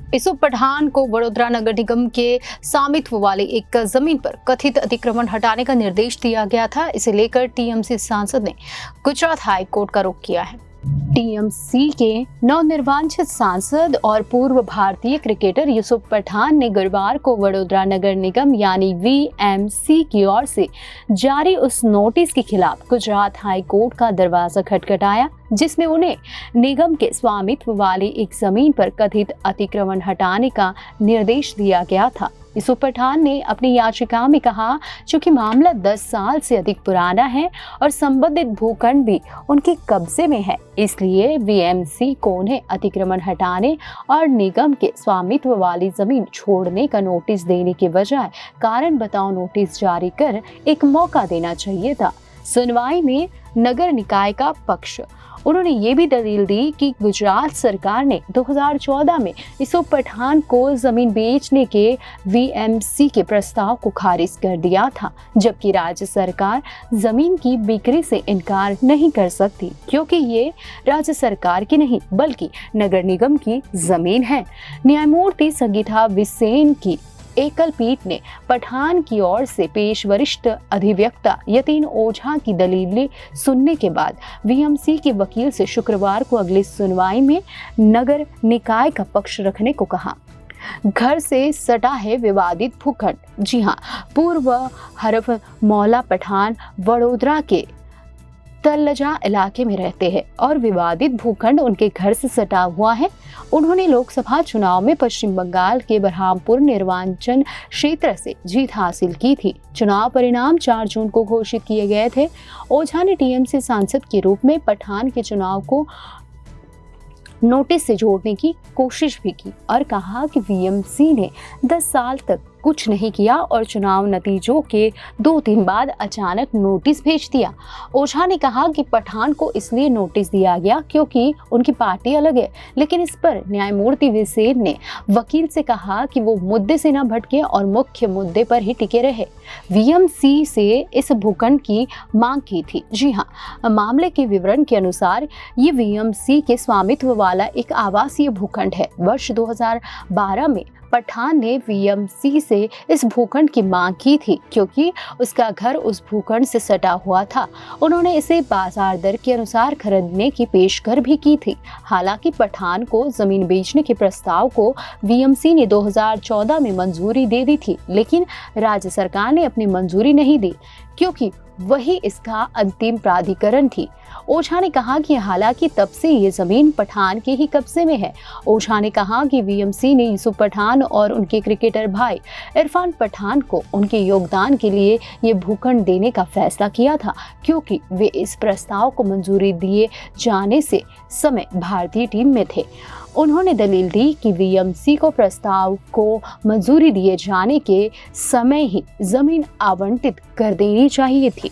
यूसुफ पठान को वडोदरा नगर निगम के स्वामित्व वाली एक जमीन पर कथित अतिक्रमण हटाने का निर्देश दिया गया था। इसे लेकर टीएमसी सांसद ने गुजरात हाई कोर्ट का रुख किया है। टीएमसी के नवनिर्वाचित सांसद और पूर्व भारतीय क्रिकेटर यूसुफ पठान ने गुरुवार को वडोदरा नगर निगम यानी वीएमसी की ओर से जारी उस नोटिस के खिलाफ गुजरात हाई कोर्ट का दरवाजा खटखटाया, जिसमें उन्हें निगम के स्वामित्व वाली एक जमीन पर कथित अतिक्रमण हटाने का निर्देश दिया गया था। यूसुफ पठान ने अपनी याचिका में कहा, चूंकि मामला 10 साल से अधिक पुराना है और संबंधित भूखंड भी उनके कब्जे में है, इसलिए वीएमसी को उन्हें अतिक्रमण हटाने और निगम के स्वामित्व वाली जमीन छोड़ने का नोटिस देने के बजाय कारण बताओ नोटिस जारी कर एक मौका देना चाहिए था। सुनवाई में नगर निकाय का पक्ष उन्होंने ये भी दलील दी कि गुजरात सरकार ने 2014 में यूसुफ पठान को जमीन बेचने के वीएमसी के प्रस्ताव को खारिज कर दिया था, जबकि राज्य सरकार जमीन की बिक्री से इनकार नहीं कर सकती क्योंकि ये राज्य सरकार की नहीं बल्कि नगर निगम की जमीन है। न्यायमूर्ति संगीता विसेन की एकल पीठ ने पठान की ओर से पेश वरिष्ठ अधिवक्ता यतीन ओझा की दलीलें सुनने के बाद वीएमसी के वकील से शुक्रवार को अगली सुनवाई में नगर निकाय का पक्ष रखने को कहा। घर से सटा है विवादित भूखंड। जी हां, पूर्व हरफ मौला पठान वडोदरा के तलजा इलाके में रहते हैं और विवादित भूखंड उनके घर से सटा हुआ है। उन्होंने लोकसभा चुनाव में पश्चिम बंगाल के बरहामपुर निर्वाचन क्षेत्र से जीत हासिल की थी। चुनाव परिणाम 4 जून को घोषित किए गए थे। ओझा ने टीएमसी सांसद के रूप में पठान के चुनाव को नोटिस से जोड़ने की कोशिश भी की और कहा कि वीएमसी ने 10 साल तक कुछ नहीं किया और चुनाव नतीजों के 2-3 बाद अचानक नोटिस भेज दिया। ओझा ने कहा कि पठान को इसलिए नोटिस दिया गया क्योंकि उनकी पार्टी अलग है, लेकिन इस पर न्यायमूर्ति विसेन ने वकील से कहा कि वो मुद्दे से न भटके और मुख्य मुद्दे पर ही टिके रहे। वीएमसी से इस भूखंड की मांग की थी। जी हाँ, मामले के विवरण के अनुसार ये वीएमसी के स्वामित्व वाला एक आवासीय भूखंड है। वर्ष 2012 में पठान ने वीएमसी से इस भूखंड की मांग की थी क्योंकि उसका घर उस भूखंड से सटा हुआ था। उन्होंने इसे बाजार दर के अनुसार खरीदने की पेशकश भी की थी। हालांकि पठान को जमीन बेचने के प्रस्ताव को वीएमसी ने 2014 में मंजूरी दे दी थी, लेकिन राज्य सरकार ने अपनी मंजूरी नहीं दी क्योंकि वही इसका अंतिम प्राधिकरण थी। ओझा ने कहा कि हालांकि तब से ये जमीन पठान के ही कब्जे में है। ओझा ने कहा कि वीएमसी ने यूसुफ पठान और उनके क्रिकेटर भाई इरफान पठान को उनके योगदान के लिए ये भूखंड देने का फैसला किया था क्योंकि वे इस प्रस्ताव को मंजूरी दिए जाने से समय भारतीय टीम में थे। उन्होंने दलील दी कि वीएमसी को प्रस्ताव को मंजूरी दिए जाने के समय ही जमीन आवंटित कर देनी चाहिए थी।